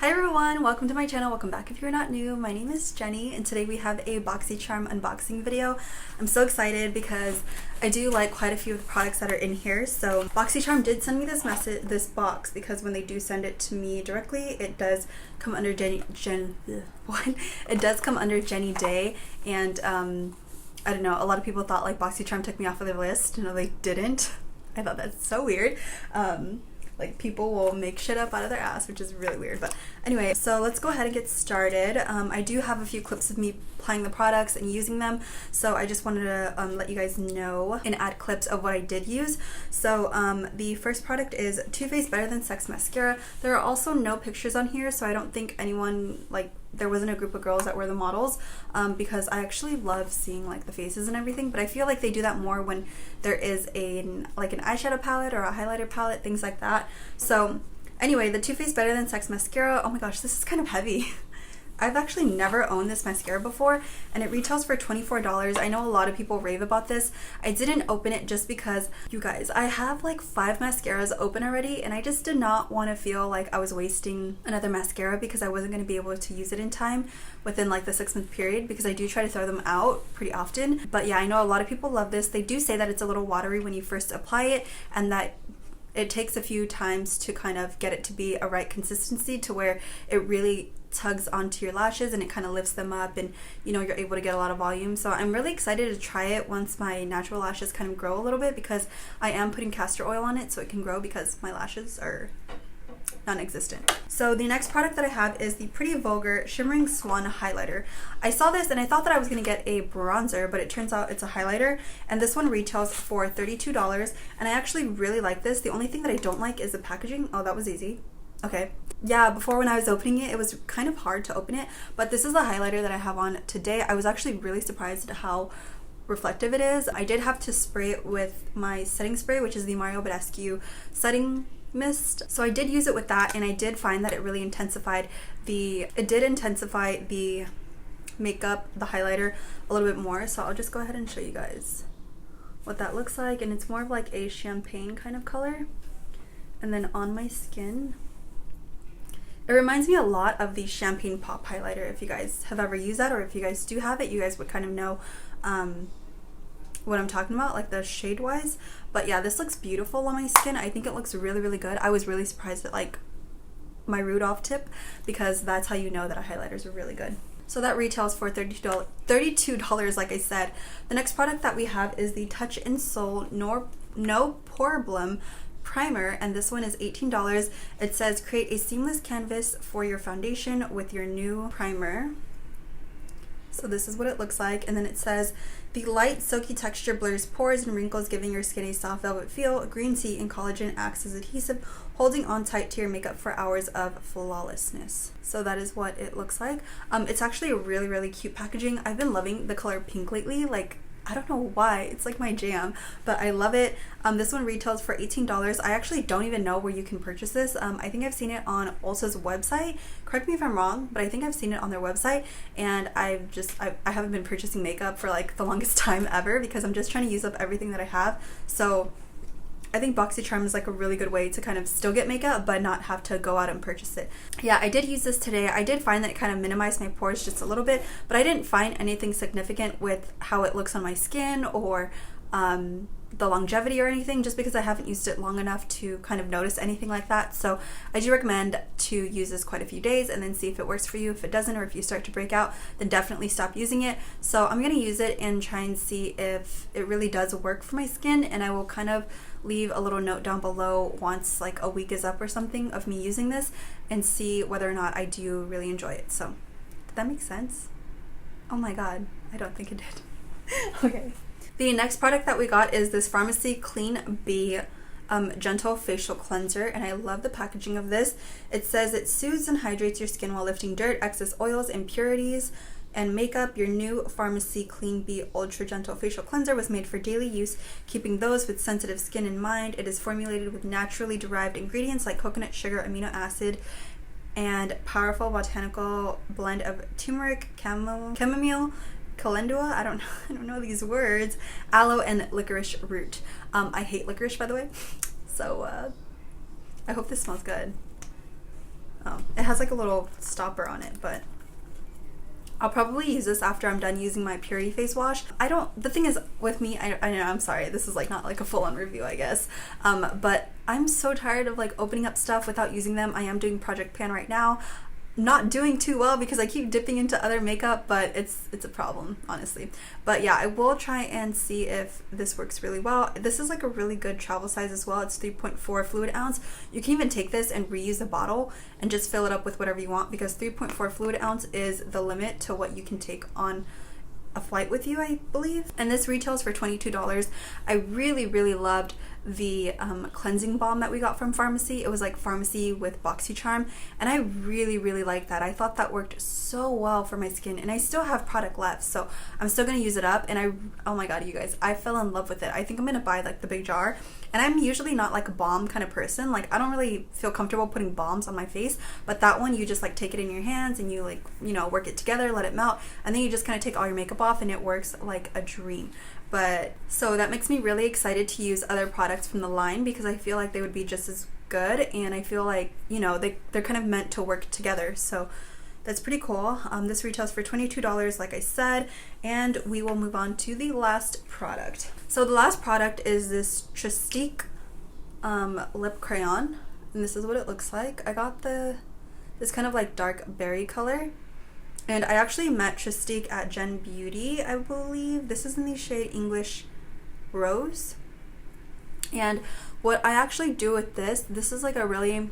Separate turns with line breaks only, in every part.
Hi everyone, welcome to my channel. Welcome back if you're not new. My name is Jenny and today we have a Boxycharm unboxing video. I'm so excited because I do like quite a few of the products that are in here. So Boxycharm did send me this box because when they do send it to me directly, it does come under Jenny Day, and I don't know, a lot of people thought like Boxycharm took me off of their list. No, they didn't. I thought that's so weird. Like people will make shit up out of their ass, which is really weird. But anyway, so let's go ahead and get started. I do have a few clips of me applying the products and using them, so I just wanted to let you guys know and add clips of what I did use. So the first product is Too Faced Better Than Sex Mascara. There are also no pictures on here, so I don't think anyone, like, there wasn't a group of girls that were the models, because I actually love seeing like the faces and everything, but I feel like they do that more when there is an eyeshadow palette or a highlighter palette, things like that. So anyway, the Too Faced Better Than Sex Mascara, oh my gosh, this is kind of heavy. I've actually never owned this mascara before, and it retails for $24. I know a lot of people rave about this. I didn't open it just because, you guys, I have like 5 mascaras open already, and I just did not want to feel like I was wasting another mascara because I wasn't going to be able to use it in time within like the 6-month period, because I do try to throw them out pretty often. But yeah, I know a lot of people love this. They do say that it's a little watery when you first apply it, and that it takes a few times to kind of get it to be a right consistency to where it really tugs onto your lashes and it kind of lifts them up, and you know, you're able to get a lot of volume. So I'm really excited to try it once my natural lashes kind of grow a little bit, because I am putting castor oil on it so it can grow, because my lashes are non-existent. So the next product that I have is the Pretty Vulgar Shimmering Swan Highlighter. I saw this and I thought that I was going to get a bronzer, but it turns out it's a highlighter, and this one retails for $32, and I actually really like this. The only thing that I don't like is the packaging. Oh, that was easy. Okay. Yeah, before when I was opening it, it was kind of hard to open it, but this is the highlighter that I have on today. I was actually really surprised at how reflective it is. I did have to spray it with my setting spray, which is the Mario Badescu setting mist. So I did use it with that, and I did find that it really intensified the makeup, the highlighter, a little bit more. So I'll just go ahead and show you guys what that looks like, and it's more of like a champagne kind of color. And then on my skin, it reminds me a lot of the Champagne Pop highlighter. If you guys have ever used that, or if you guys do have it, you guys would kind of know what I'm talking about, like the shade wise. But yeah, this looks beautiful on my skin. I think it looks really, really good. I was really surprised at like my Rudolph tip, because that's how you know that a highlighters are really good. So that retails for $32, like I said. The next product that we have is the Touch in Sol No Problem Primer, and this one is $18. It says create a seamless canvas for your foundation with your new primer. So this is what it looks like, and then it says the light silky texture blurs pores and wrinkles, giving your skin a soft velvet feel. Green tea and collagen acts as adhesive, holding on tight to your makeup for hours of flawlessness. So that is what it looks like. It's actually a really, really cute packaging. I've been loving the color pink lately. Like, I don't know why, it's like my jam, but I love it. This one retails for $18. I actually don't even know where you can purchase this. I think I've seen it on Ulta's website. Correct me if I'm wrong, but I think I've seen it on their website, and I haven't been purchasing makeup for like the longest time ever, because I'm just trying to use up everything that I have. So I think Boxycharm is like a really good way to kind of still get makeup but not have to go out and purchase it. Yeah, I did use this today. I did find that it kind of minimized my pores just a little bit, but I didn't find anything significant with how it looks on my skin or the longevity or anything, just because I haven't used it long enough to kind of notice anything like that. So I do recommend to use this quite a few days and then see if it works for you. If it doesn't, or if you start to break out, then definitely stop using it. So I'm going to use it and try and see if it really does work for my skin, and I will kind of leave a little note down below once like a week is up or something of me using this, and see whether or not I do really enjoy it. So did that make sense? Oh my god, I don't think it did. Okay. The next product that we got is this Pharmacy Clean Bee Gentle Facial Cleanser, and I love the packaging of this. It says it soothes and hydrates your skin while lifting dirt, excess oils, impurities, and makeup. Your new Pharmacy Clean Bee Ultra Gentle Facial Cleanser was made for daily use, keeping those with sensitive skin in mind. It is formulated with naturally derived ingredients like coconut sugar, amino acid, and powerful botanical blend of turmeric, chamomile, calendula, I don't know these words, aloe, and licorice root. I hate licorice, by the way, so I hope this smells good. It has like a little stopper on it, but I'll probably use this after I'm done using my Purity face wash. The thing is with me, I know, I'm sorry, this is like not like a full-on review, I guess, but I'm so tired of like opening up stuff without using them. I am doing Project Pan right now. Not doing too well because I keep dipping into other makeup, but it's a problem, honestly. But yeah, I will try and see if this works really well. This is like a really good travel size as well. It's 3.4 fluid ounce. You can even take this and reuse the bottle and just fill it up with whatever you want, because 3.4 fluid ounce is the limit to what you can take on a flight with you, I believe. And this retails for $22. I really loved the cleansing balm that we got from pharmacy. It was like pharmacy with Boxycharm, and I really like that. I thought that worked so well for my skin, and I still have product left, so I'm still gonna use it up. And oh my god, you guys, I fell in love with it. I think I'm gonna buy like the big jar. And I'm usually not like a balm kind of person. Like, I don't really feel comfortable putting balms on my face, but that one, you just like take it in your hands and you like, you know, work it together, let it melt, and then you just kind of take all your makeup off, and it works like a dream. But so that makes me really excited to use other products from the line, because I feel like they would be just as good, and I feel like, you know, they're kind of meant to work together. So that's pretty cool. This retails for $22, like I said, and we will move on to the last product. So the last product is this Tristique lip crayon, and this is what it looks like. I got this kind of like dark berry color, and I actually met Tristique at Gen Beauty, I believe. This is in the shade English Rose. And what I actually do with this is like a really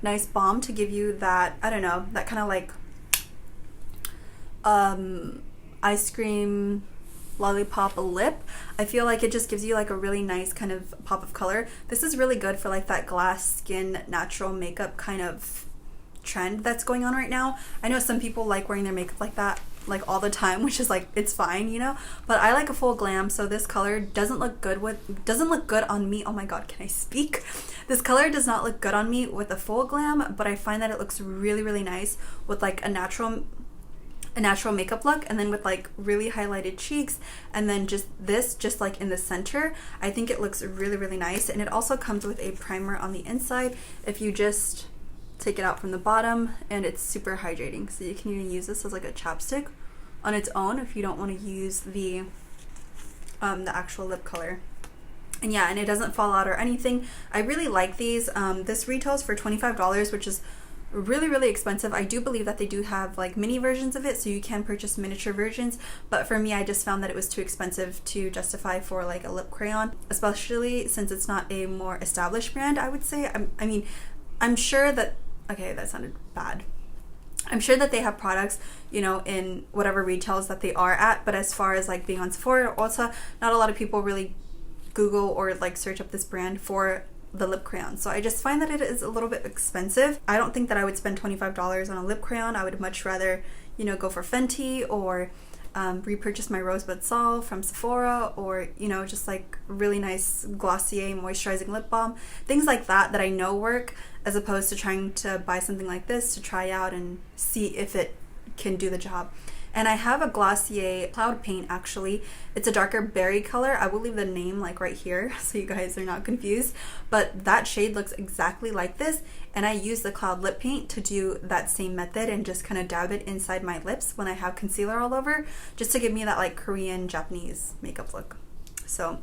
nice balm to give you that, I don't know, that kind of like ice cream lollipop lip. I feel like it just gives you like a really nice kind of pop of color. This is really good for like that glass skin natural makeup kind of trend that's going on right now. I know some people like wearing their makeup like that like all the time, which is like, it's fine, you know, but I like a full glam, so this color doesn't look good on me. Oh my god, can I speak? This color does not look good on me with a full glam, but I find that it looks really nice with like a natural makeup look, and then with like really highlighted cheeks, and then just like in the center. I think it looks really nice. And it also comes with a primer on the inside if you just take it out from the bottom, and it's super hydrating, so you can even use this as like a chapstick on its own if you don't want to use the actual lip color. And yeah, and it doesn't fall out or anything. I really like these. This retails for $25, which is really expensive. I do believe that they do have like mini versions of it, so you can purchase miniature versions, but for me, I just found that it was too expensive to justify for like a lip crayon, especially since it's not a more established brand, I would say. I mean, I'm sure that, okay, that sounded bad. I'm sure that they have products, you know, in whatever retails that they are at, but as far as like being on Sephora or Ulta, not a lot of people really Google or like search up this brand for the lip crayon. So I just find that it is a little bit expensive. I don't think that I would spend $25 on a lip crayon. I would much rather, you know, go for Fenty, or repurchase my Rosebud Sol from Sephora, or, you know, just like really nice Glossier moisturizing lip balm, things like that I know work, as opposed to trying to buy something like this to try out and see if it can do the job. And I have a Glossier Cloud Paint, actually. It's a darker berry color. I will leave the name like right here so you guys are not confused. But that shade looks exactly like this. And I use the Cloud Lip Paint to do that same method and just kind of dab it inside my lips when I have concealer all over, just to give me that like Korean, Japanese makeup look. So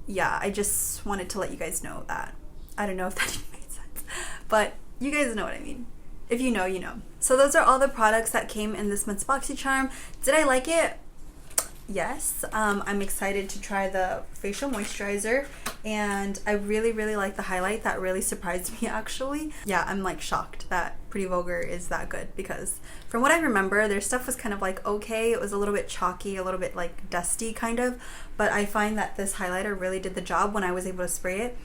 yeah, I just wanted to let you guys know that. I don't know if that even made sense, but you guys know what I mean. If you know, you know. So those are all the products that came in this month's Boxycharm. Did I like it? Yes. I'm excited to try the facial moisturizer, and I really like the highlight. That really surprised me, actually. Yeah, I'm like shocked that Pretty Vulgar is that good, because from what I remember, their stuff was kind of like okay. It was a little bit chalky, a little bit like dusty kind of, but I find that this highlighter really did the job when I was able to spray it.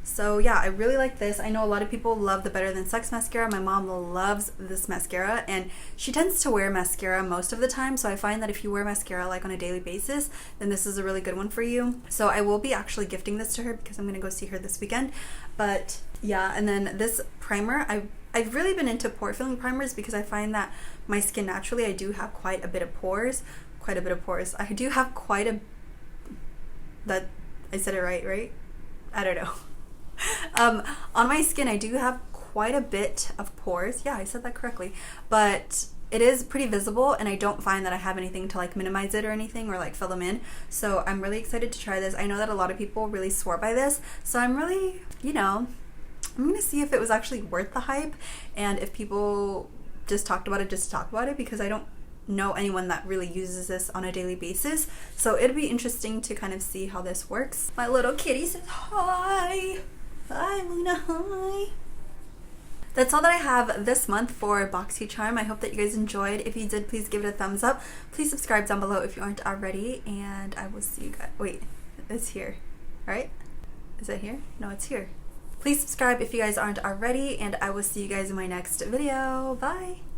So yeah, I really like this. I know a lot of people love the Better Than Sex mascara. My mom loves this mascara, and she tends to wear mascara most of the time, so I find that if you wear mascara like on a daily basis, then this is a really good one for you. So I will be actually gifting this to her because I'm gonna go see her this weekend. But yeah, and then this primer, I've really been into pore filling primers because I find that my skin naturally, I do have quite a bit of pores. I do have quite a, that, I said it right? I don't know. On my skin, I do have quite a bit of pores. Yeah, I said that correctly. But it is pretty visible, and I don't find that I have anything to like minimize it or anything, or like fill them in. So I'm really excited to try this. I know that a lot of people really swore by this, so I'm really, you know, I'm gonna see if it was actually worth the hype, and if people just talked about it just to talk about it, because I don't know anyone that really uses this on a daily basis. So it'd be interesting to kind of see how this works. My little kitty says hi. Hi Luna, hi. That's all that I have this month for Boxycharm. I hope that you guys enjoyed. If you did, please give it a thumbs up. Please subscribe down below if you aren't already, and I will see you guys. Wait, it's here, right? Is it here? No, it's here. Please subscribe if you guys aren't already, and I will see you guys in my next video. Bye!